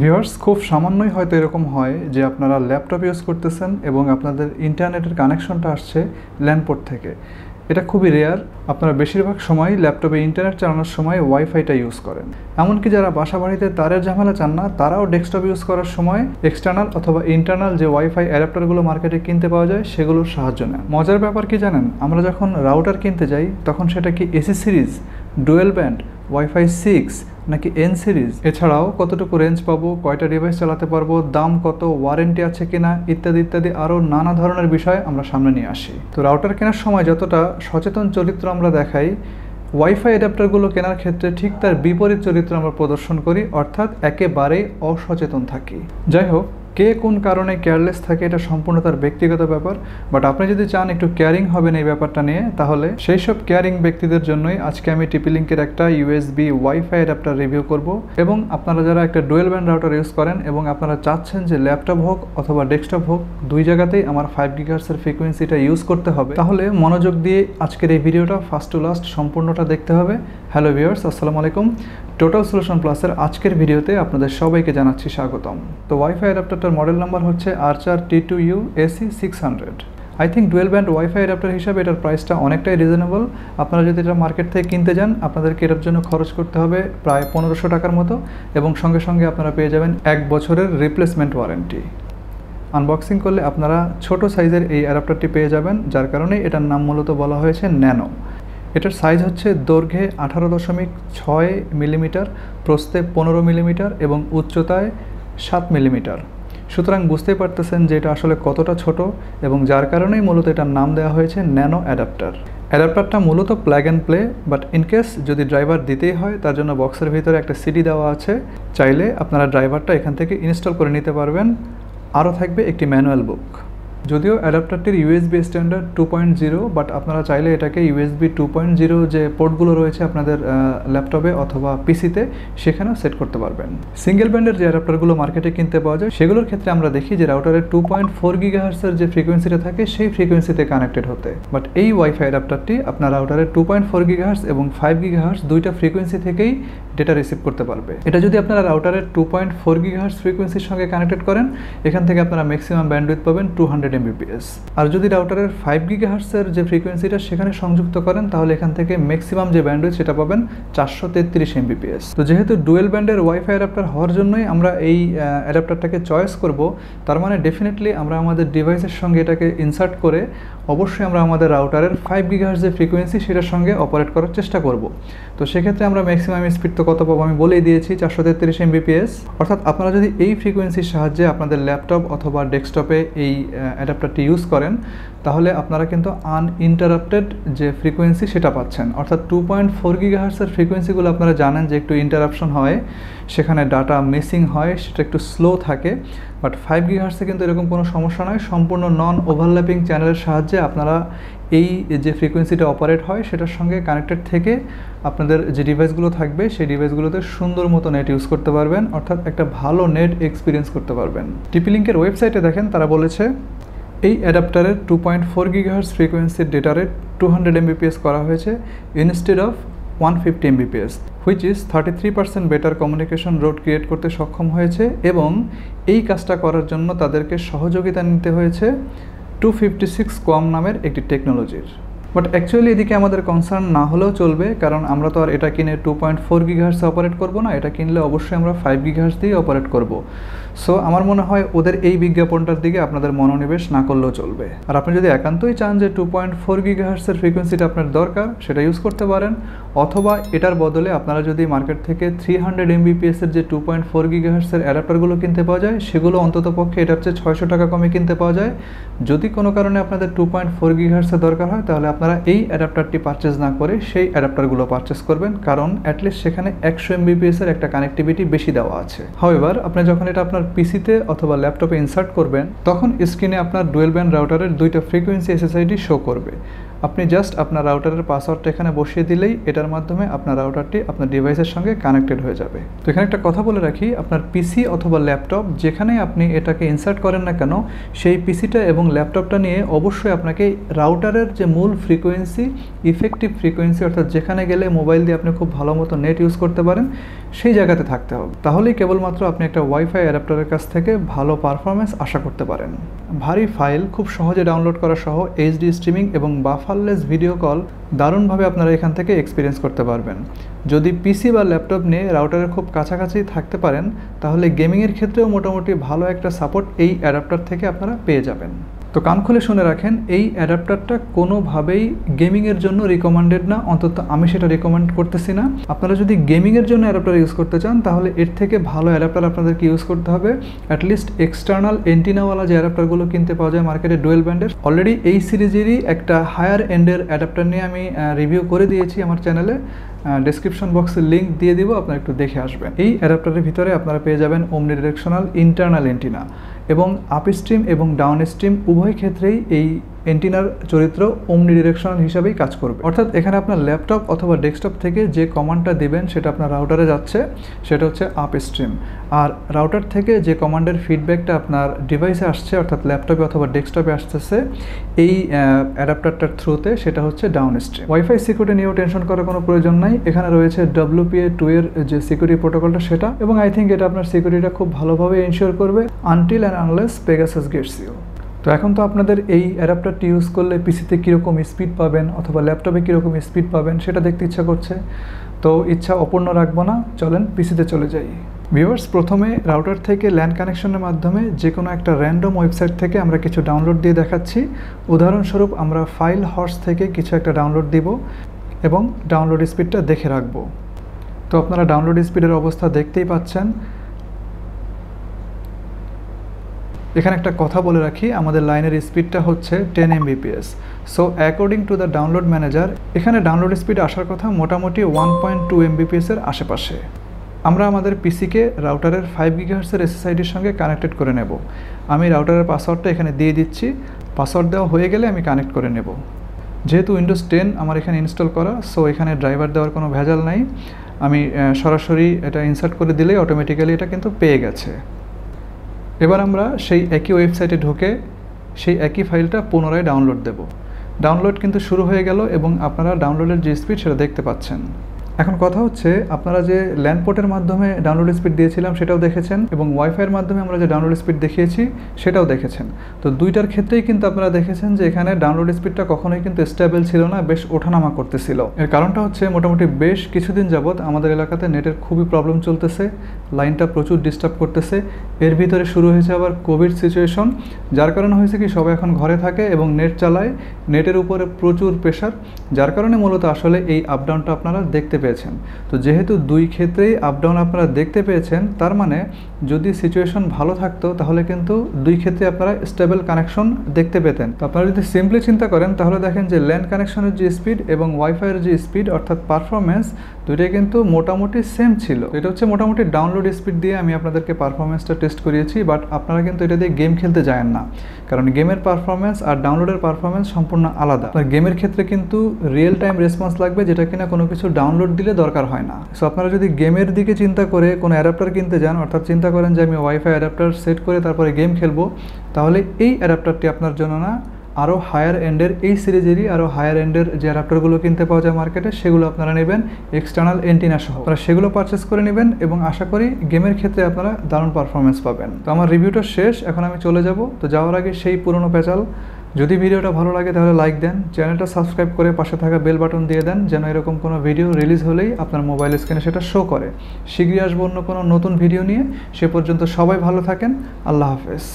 Viewers, খুব সামান্যই হয়তো এরকম হয় যে আপনারা ল্যাপটপ ইউজ করতেছেন এবং আপনাদের ইন্টারনেটের কানেকশনটা আসছে ল্যান পোর্ট থেকে। এটা খুবই রেয়ার। আপনারা বেশিরভাগ সময় ল্যাপটপে ইন্টারনেট চালানোর সময় ওয়াইফাইটা ইউজ করেন। এমনকি যারা বাসা বাড়িতে তারের ঝামেলা চান না, তারাও ডেস্কটপ ইউজ করার সময় এক্সটার্নাল অথবা ইন্টারনাল যে ওয়াইফাই অ্যাডাপ্টারগুলো মার্কেটে কিনতে পাওয়া যায় সেগুলোর সাহায্য নেন। মজার ব্যাপার কি জানেন, আমরা যখন রাউটার কিনতে যাই তখন সেটা কি AC series, dual band, wifi 6 নাকি এন সিরিজ, এছাড়াও কতটুকু রেঞ্জ পাবো, কয়টা ডিভাইস চালাতে পারবো, দাম কত, ওয়ারেন্টি আছে কিনা ইত্যাদি ইত্যাদি আরও নানা ধরনের বিষয় আমরা সামনে নিয়ে আসি। তো রাউটার কেনার সময় যতটা সচেতন চরিত্র আমরা দেখাই, ওয়াইফাই অ্যাডাপ্টারগুলো কেনার ক্ষেত্রে ঠিক তার বিপরীত চরিত্র আমরা প্রদর্শন করি, অর্থাৎ একেবারেই অসচেতন থাকি। যাই হোক, কে কোন কারণে কেয়ারলেস থাকে এটা সম্পূর্ণ তার ব্যক্তিগত ব্যাপার, বাট আপনি যদি চান একটু কেয়ারিং হবেন এই ব্যাপারটা নিয়ে, তাহলে সেই সব কেয়ারিং ব্যক্তিদের জন্যই আজকে আমি টিপি-লিঙ্কের একটা ইউএসবি ওয়াইফাই অ্যাডাপ্টার রিভিউ করব। এবং আপনারা যারা একটা ডুয়েল ব্যান্ড রাউটার ইউজ করেন এবং আপনারা চাচ্ছেন যে ল্যাপটপ হোক অথবা ডেস্কটপ হোক, দুই জায়গাতেই আমার 5 GHz ফ্রিকোয়েন্সিটা ইউজ করতে হবে, তাহলে মনোযোগ দিয়ে আজকের এই ভিডিওটা ফার্স্ট টু লাস্ট সম্পূর্ণটা দেখতে হবে। হ্যালো ভিউয়ার্স, আসসালামু আলাইকুম। টোটাল সলিউশন প্লাসের আজকের ভিডিওতে আপনাদের সবাইকে জানাচ্ছি স্বাগতম। তো ওয়াইফাই অ্যাডাপ্টারটার মডেল নাম্বার হচ্ছে আর্চার T2U AC600। I think dual band wifi adapter হিসাবে এটার প্রাইসটা অনেকটাই রিজনেবল। আপনারা যদি এটা মার্কেট থেকে কিনতে যান, আপনাদেরকে এটার জন্য খরচ করতে হবে প্রায় 1500 টাকার মতো, এবং সঙ্গে সঙ্গে আপনারা পেয়ে যাবেন 1 বছরের রিপ্লেসমেন্ট ওয়ারেন্টি। আনবক্সিং করলে আপনারা ছোট সাইজের এই অ্যাডাপ্টারটি পেয়ে যাবেন, যার কারণে এটার নাম মূলত বলা হয়েছে ন্যানো। এটার সাইজ হচ্ছে দৈর্ঘ্যে 18.6 মিলিমিটার, প্রস্থে 15 মিলিমিটার এবং উচ্চতায় 7 মিলিমিটার। সুতরাং বুঝতেই পারতেছেন যে এটা আসলে কতটা ছোট, এবং যার কারণেই মূলত এটার নাম দেওয়া হয়েছে ন্যানো অ্যাডাপ্টার। অ্যাডাপ্টারটা মূলত plug and play, but in case যদি ড্রাইভার দিতেই হয় তার জন্য বক্সের ভিতরে একটা সিডি দেওয়া আছে, চাইলে আপনারা ড্রাইভারটা এখান থেকে ইনস্টল করে নিতে পারবেন। আরও থাকবে একটি ম্যানুয়াল বুক। যদিও অ্যাডাপ্টারটির ইউএসবি স্ট্যান্ডার্ড 2.0, বাট আপনারা চাইলে এটাকে ইউএসবি 2.0 যে পোর্টগুলো রয়েছে আপনাদের ল্যাপটপে অথবা পিসিতে, সেখানেও সেট করতে পারবেন। সিঙ্গেল ব্যান্ডের যে অ্যাডাপ্টারগুলো মার্কেটে কিনতে পাওয়া যায়, সেগুলোর ক্ষেত্রে আমরা দেখি যে রাউটারের 2.4 GHz যে ফ্রিকোয়েন্সিটা থাকে সেই ফ্রিকোয়েন্সিতে কানেক্টেড হতে, বাট এই ওয়াইফাই অ্যাডাপ্টারটি আপনার রাউটারের 2.4 GHz এবং 5 GHz দুইটা ফ্রিকোয়েন্সি থেকেই ডেটা রিসিভ করতে পারবে। এটা যদি আপনারা রাউটারের 2.4 GHz ফ্রিকোয়েন্সির সঙ্গে কানেক্টেড করেন, এখান থেকে আপনারা ম্যাক্সিমাম ব্যান্ডউইথ পাবেন 200 Mbps। আর যদি রাউটারের 5 GHz এর যে ফ্রিকোয়েন্সিটা সেখানে সংযুক্ত করেন, তাহলে এখান থেকে ম্যাক্সিমাম যে ব্যান্ডউইথ সেটা পাবেন 433 Mbps। তো যেহেতু ডুয়েল ব্যান্ডের ওয়াইফাই অ্যাডাপ্টার হওয়ার জন্যই আমরা এই অ্যাডাপ্টারটাকে চয়েস করব, তার মানে ডেফিনেটলি আমরা আমাদের ডিভাইসের সঙ্গে এটাকে ইনসার্ট করে অবশ্যই আমরা আমাদের রাউটারের 5 GHz যে ফ্রিকোয়েন্সি সেটার সঙ্গে অপারেট করার চেষ্টা করব। তো সেক্ষেত্রে আমরা ম্যাক্সিমাম স্পিড তো কত পাবো আমি বলেই দিয়েছি, 433 Mbps। অর্থাৎ আপনারা যদি এই ফ্রিকোয়েন্সির সাহায্যে আপনাদের ল্যাপটপ অথবা ডেস্কটপে এই অ্যাডাপ্টারটি ইউজ করেন, তাহলে আপনারা কিন্তু আনইন্টারাপ্টেড যে ফ্রিকোয়েন্সি সেটা পাচ্ছেন। অর্থাৎ 2.4 GHz এর ফ্রিকোয়েন্সিগুলো আপনারা জানেন যে একটু ইন্টারাপশন হয়, সেখানে ডাটা মিসিং হয়, সেটা একটু স্লো থাকে, বাট 5 GHz কিন্তু এরকম কোনো সমস্যা নয়। সম্পূর্ণ নন ওভারল্যাপিং চ্যানেলের সাহায্যে আপনারা এই যে ফ্রিকোয়েন্সিটা অপারেট হয় সেটার সঙ্গে কানেক্টেড থেকে আপনাদের যে ডিভাইসগুলো থাকবে সেই ডিভাইসগুলোতে সুন্দর মতো নেট ইউজ করতে পারবেন, অর্থাৎ একটা ভালো নেট এক্সপিরিয়েন্স করতে পারবেন। টিপি-লিঙ্কের ওয়েবসাইটে দেখেন, তারা বলেছে এই অ্যাডাপ্টারের 2.4 GHz ফ্রিকোয়েন্সির ডেটা রেট 200 Mbps করা হয়েছে instead of 150 Mbps, which is 33% better communication road create করতে সক্ষম হয়েছে। এবং এই কাজটা করার জন্য তাদেরকে সহযোগিতা নিতে হয়েছে 256 QAM নামের একটি টেকনোলজির। বাট অ্যাকচুয়ালি এদিকে আমাদের কনসার্ন না হলেও চলবে, কারণ আমরা তো আর এটা কিনে 2.4 GHz অপারেট করব না, এটা কিনলে অবশ্যই আমরা 5 GHz দিয়ে অপারেট করব। সো আমার মনে হয় ওদের এই বিজ্ঞাপনটার দিকে আপনাদের মনোনিবেশ না করলেও চলবে। আর আপনি যদি একান্তই চান যে 2.4 GHz এর ফ্রিকোয়েন্সিটা আপনার দরকার, সেটা ইউজ করতে পারেন, অথবা এটার বদলে আপনারা যদি মার্কেট থেকে 300 Mbps এর যে 2.4 GHz এর অ্যাডাপ্টারগুলো কিনতে পাওয়া যায়, সেগুলো অন্তত পক্ষে এটার চেয়ে 600 টাকা কমে কিনতে পাওয়া যায়। যদি কোনো কারণে আপনাদের 2.4 GHz এর দরকার হয়, তাহলে আপনারা এই অ্যাডাপ্টারটি পারচেজ না করে সেই অ্যাডাপ্টারগুলো পারচেজ করবেন, কারণ অ্যাটলিস্ট সেখানে 100 Mbps এর একটা কানেক্টিভিটি বেশি দেওয়া আছে। হাউএভার, আপনি যখন এটা আপনার পিসিতে অথবা ল্যাপটপে ইনসার্ট করবেন, তখন স্ক্রিনে আপনার ডুয়েল ব্যান্ড রাউটারের দুইটা ফ্রিকোয়েন্সি SSID শো করবে। আপনি জাস্ট আপনার রাউটারের পাসওয়ার্ডটা এখানে বসিয়ে দিলেই এটার মাধ্যমে আপনার রাউটারটি আপনার ডিভাইসের সঙ্গে কানেক্টেড হয়ে যাবে। তো এখানে একটা কথা বলে রাখি, আপনার পিসি অথবা ল্যাপটপ যেখানেই আপনি এটাকে ইনসার্ট করেন না কেন, সেই পিসিটা এবং ল্যাপটপটা নিয়ে অবশ্যই আপনাকে রাউটারের যে মূল ফ্রিকোয়েন্সি, ইফেক্টিভ ফ্রিকোয়েন্সি অর্থাৎ যেখানে গেলে মোবাইল দিয়ে আপনি খুব ভালো মতো নেট ইউজ করতে পারেন সেই জায়গাতে থাকতে হবে। তাহলেই কেবলমাত্র আপনি একটা ওয়াইফাই অ্যাডাপ্টারের কাছ থেকে ভালো পারফরমেন্স আশা করতে পারেন। ভারী ফাইল খুব সহজে ডাউনলোড করা সহ এইচডি স্ট্রিমিং এবং বাফারলেস ভিডিও কল দারুণভাবে আপনারা এখান থেকে এক্সপিরিয়েন্স করতে পারবেন। যদি পিসি বা ল্যাপটপ নিয়ে রাউটারের খুব কাছাকাছি থাকতে পারেন তাহলে গেমিংয়ের ক্ষেত্রেও মোটামুটি ভালো একটা সাপোর্ট এই অ্যাডাপ্টার থেকে আপনারা পেয়ে যাবেন। তো কান খুলে শুনে রাখেন, এই অ্যাডাপ্টারটা কোনোভাবেই গেমিংয়ের জন্য রিকমেন্ডেড না, অন্তত আমি সেটা রিকমেন্ড করতেছি না। আপনারা যদি গেমিংয়ের জন্য অ্যাডাপ্টার ইউজ করতে চান তাহলে এর থেকে ভালো অ্যাডাপ্টার আপনাদেরকে ইউজ করতে হবে। অ্যাটলিস্ট এক্সটার্নাল এন্টিনাওয়ালা যে অ্যাডাপ্টারগুলো কিনতে পাওয়া যায় মার্কেটে ডুয়েল ব্যান্ডের, অলরেডি এই সিরিজেরই একটা হায়ার এন্ডের অ্যাডাপ্টার নিয়ে আমি রিভিউ করে দিয়েছি আমার চ্যানেলে, ডেসক্রিপশন বক্সে লিঙ্ক দিয়ে দিব, আপনারা একটু দেখে আসবেন। এই অ্যাডাপ্টারের ভিতরে আপনারা পেয়ে যাবেন ওমনিডিরেকশনাল ইন্টারনাল এন্টিনা এবং আপ স্ট্রিম এবং ডাউন স্ট্রিম উভয় ক্ষেত্রেই এই এন্টিনার চরিত্র ওমনিডিরেকশনাল হিসাবেই কাজ করবে। অর্থাৎ এখানে আপনার ল্যাপটপ অথবা ডেস্কটপ থেকে যে কমান্ডটা দিবেন সেটা আপনার রাউটারে যাচ্ছে, সেটা হচ্ছে আপ স্ট্রিম। আর রাউটার থেকে যে কমান্ডের ফিডব্যাকটা আপনার ডিভাইসে আসছে অর্থাৎ ল্যাপটপে অথবা ডেস্কটপে আসতেছে এই অ্যাডাপ্টারটার থ্রুতে, সেটা হচ্ছে ডাউন স্ট্রিম। ওয়াইফাই সিকিউরিটি নিয়েও টেনশন করার কোনো প্রয়োজন নাই। এখানে রয়েছে WPA2 এর যে সিকিউরিটি প্রোটোকলটা সেটা, এবং আই থিঙ্ক এটা আপনার সিকিউরিটিটা খুব ভালোভাবে এনশিওর করবে until and unless Pegasus gets you. তো এখন তো আপনাদের এই অ্যাডাপ্টারটি ইউজ করলে পিসিতে কীরকম স্পিড পাবেন অথবা ল্যাপটপে কীরকম স্পিড পাবেন সেটা দেখতে ইচ্ছা করছে। তো ইচ্ছা অপূর্ণ রাখবো না, চলেন পিসিতে চলে যাই। ভিউয়ার্স, প্রথমে রাউটার থেকে ল্যান কানেকশনের মাধ্যমে যে কোনো একটা র্যান্ডম ওয়েবসাইট থেকে আমরা কিছু ডাউনলোড দিয়ে দেখাচ্ছি। উদাহরণস্বরূপ আমরা ফাইল হর্স থেকে কিছু একটা ডাউনলোড দিব এবং ডাউনলোড স্পিডটা দেখে রাখবো। তো আপনারা ডাউনলোড স্পিডের অবস্থা দেখতেই পাচ্ছেন। এখানে একটা কথা বলে রাখি, আমাদের লাইনের স্পিডটা হচ্ছে 10 Mbps। So according to the download manager এখানে ডাউনলোড স্পিড আসার কথা মোটামুটি 1.2 Mbps এর আশেপাশে। আমরা আমাদের পিসিকে রাউটারের 5 GHz এর SSIDর সঙ্গে কানেক্টেড করে নেব। আমি রাউটারের পাসওয়ার্ডটা এখানে দিয়ে দিচ্ছি, পাসওয়ার্ড দেওয়া হয়ে গেলে আমি কানেক্ট করে নেব। যেহেতু উইন্ডোজ 10 আমার এখানে ইনস্টল করা, সো এখানে ড্রাইভার দেওয়ার কোনো ভেজাল নাই। আমি সরাসরি এটা ইনসার্ট করে দিলেই অটোমেটিক্যালি এটা কিন্তু পেয়ে গেছে। এবার আমরা সেই একই ওয়েবসাইটে ঢুকে সেই একই ফাইলটা পুনরায় ডাউনলোড দেব। ডাউনলোড কিন্তু শুরু হয়ে গেল এবং আপনারা ডাউনলোডের যে স্পিড সেটা দেখতে পাচ্ছেন। এখন কথা হচ্ছে, আপনারা যে ল্যান পোর্টের মাধ্যমে ডাউনলোড স্পিড দিয়েছিলাম সেটাও দেখেছেন এবং ওয়াইফাইয়ের মাধ্যমে আমরা যে ডাউনলোড স্পিড দেখিয়েছি সেটাও দেখেছেন। তো দুইটার ক্ষেত্রেই কিন্তু আপনারা দেখেছেন যে এখানে ডাউনলোড স্পিডটা কখনোই কিন্তু স্টেবল ছিল না, বেশ ওঠানামা করতেছিল। এর কারণটা হচ্ছে মোটামুটি বেশ কিছুদিন যাবৎ আমাদের এলাকাতে নেটের খুবই প্রবলেম চলতেছে, লাইনটা প্রচুর ডিস্টার্ব করতেছে। এর ভিতরে শুরু হয়েছে আবার কোভিড সিচুয়েশন, যার কারণে হয়েছে কি সবাই এখন ঘরে থাকে এবং নেট চালায়, নেটের উপরে প্রচুর প্রেশার, যার কারণে মূলত আসলে এই আপডাউনটা আপনারা দেখতে পেয়েছেন। তো যেহেতু দুই ক্ষেত্রেই আপডাউন আপনারা দেখতে পেয়েছেন, তার মানে যদি সিচুয়েশন ভালো থাকতো তাহলে কিন্তু দুই ক্ষেত্রে আপনারা স্টেবল কানেকশন দেখতে পেতেন। তো আপনারা যদি সিম্পলি চিন্তা করেন তাহলে দেখেন যে ল্যান কানেকশনের যে স্পিড এবং ওয়াইফাইয়ের যে স্পিড অর্থাৎ পারফরমেন্স দুইটাই কিন্তু মোটামুটি সেম ছিল। এটা হচ্ছে মোটামুটি ডাউনলোড স্পিড দিয়ে আমি আপনাদেরকে পারফরমেন্সটা টেস্ট করিয়েছি, বাট আপনারা কিন্তু এটা দিয়ে গেম খেলতে যায়েন না, কারণ গেমের পারফরমেন্স আর ডাউনলোডের পারফরমেন্স সম্পূর্ণ আলাদা। গেমের ক্ষেত্রে কিন্তু রিয়েল টাইম রেসপন্স লাগবে, যেটা কিনা কোনো কিছু ডাউনলোড দিলে দরকার হয় না। সো আপনারা যদি গেমের দিকে চিন্তা করে কোনো অ্যাডাপ্টার কিনতে যান, অর্থাৎ চিন্তা করেন যে আমি ওয়াইফাই অ্যাডাপ্টার সেট করে তারপরে গেম খেলবো, তাহলে এই অ্যাডাপ্টারটি আপনার জন্য না। আরও হায়ার এন্ডের এই সিরিজেরই আরও হায়ার এন্ডের যে অ্যাডাপ্টারগুলো কিনতে পাওয়া যায় মার্কেটে সেগুলো আপনারা নেবেন এক্সটার্নাল এন্টিনা সহ। আপনারা সেগুলো পারচেস করে নেবেন এবং আশা করি গেমের ক্ষেত্রে আপনারা দারুণ পারফরমেন্স পাবেন। তো আমার রিভিউটা শেষ, এখন আমি চলে যাব। তো যাওয়ার আগে সেই পুরনো পেঁচাল, যদি ভিডিওটা ভালো লাগে তাহলে লাইক দেন, চ্যানেলটা সাবস্ক্রাইব করে পাশে থাকা বেল বাটন দিয়ে দেন, যেন এরকম কোনো ভিডিও রিলিজ হলেই আপনার মোবাইল স্ক্রিনে সেটা শো করে। শীঘ্রই আসবো অন্য কোনো নতুন ভিডিও নিয়ে। সে পর্যন্ত সবাই ভালো থাকেন। আল্লাহ হাফেজ।